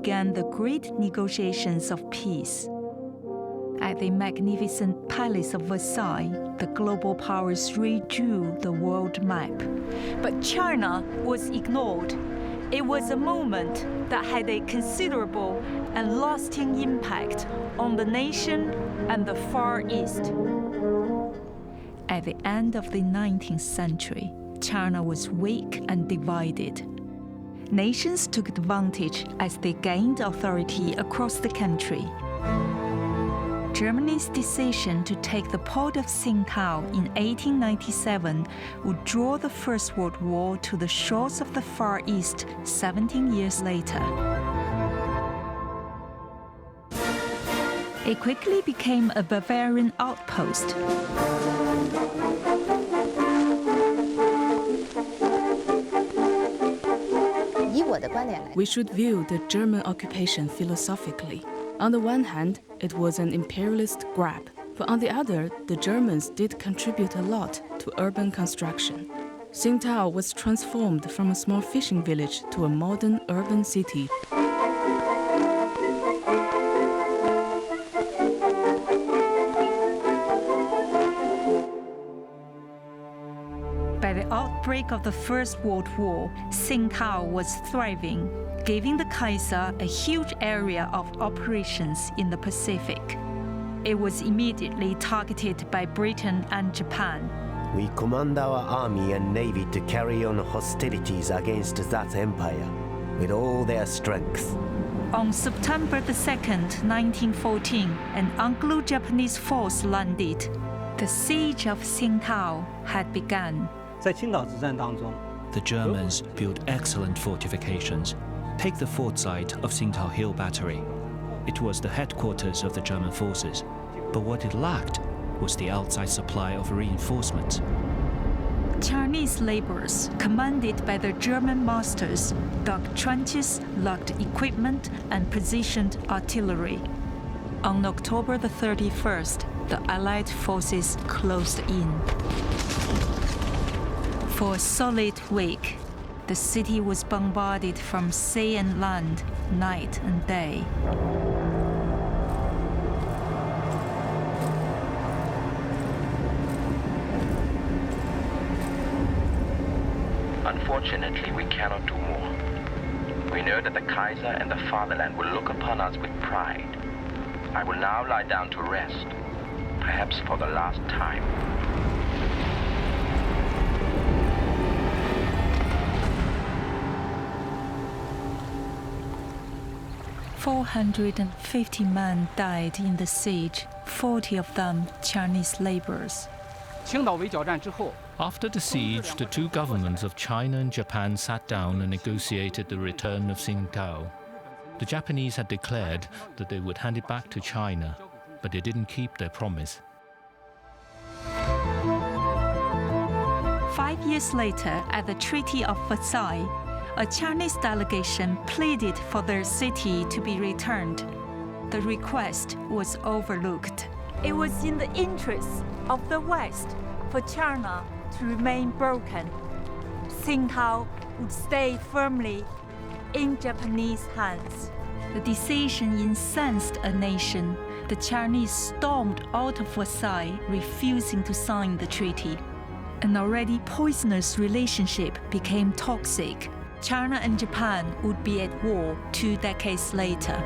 began the great negotiations of peace. At the magnificent Palace of Versailles, the global powers redrew the world map. But China was ignored. It was a moment that had a considerable and lasting impact on the nation and the Far East. At the end of the 19th century, China was weak and divided. Nations took advantage as they gained authority across the country. Germany's decision to take the port of Qingdao in 1897 would draw the First World War to the shores of the Far East 17 years later. It quickly became a Bavarian outpost. We should view the German occupation philosophically. On the one hand, it was an imperialist grab, but on the other, the Germans did contribute a lot to urban construction. Qingdao was transformed from a small fishing village to a modern urban city. By the outbreak of the First World War, Qingdao was thriving, giving the Kaiser a huge area of operations in the Pacific. It was immediately targeted by Britain and Japan. We command our army and navy to carry on hostilities against that empire with all their strength. On September 2nd, 1914, an Anglo-Japanese force landed. The Siege of Tsingtao had begun. The Germans built excellent fortifications. Take the fort site of Tsingtao Hill Battery. It was the headquarters of the German forces, but what it lacked was the outside supply of reinforcements. Chinese laborers, commanded by their German masters, dug trenches, locked equipment, and positioned artillery. On October 31st, the Allied forces closed in. For a solid week, the city was bombarded from sea and land, night and day. Unfortunately, we cannot do more. We know that the Kaiser and the fatherland will look upon us with pride. I will now lie down to rest, perhaps for the last time. 450 men died in the siege, 40 of them Chinese laborers. After the siege, the two governments of China and Japan sat down and negotiated the return of Qingdao. The Japanese had declared that they would hand it back to China, but they didn't keep their promise. 5 years later, at the Treaty of Versailles, a Chinese delegation pleaded for their city to be returned. The request was overlooked. It was in the interests of the West for China to remain broken. Qingdao would stay firmly in Japanese hands. The decision incensed a nation. The Chinese stormed out of Versailles, refusing to sign the treaty. An already poisonous relationship became toxic. China and Japan would be at war 2 decades later.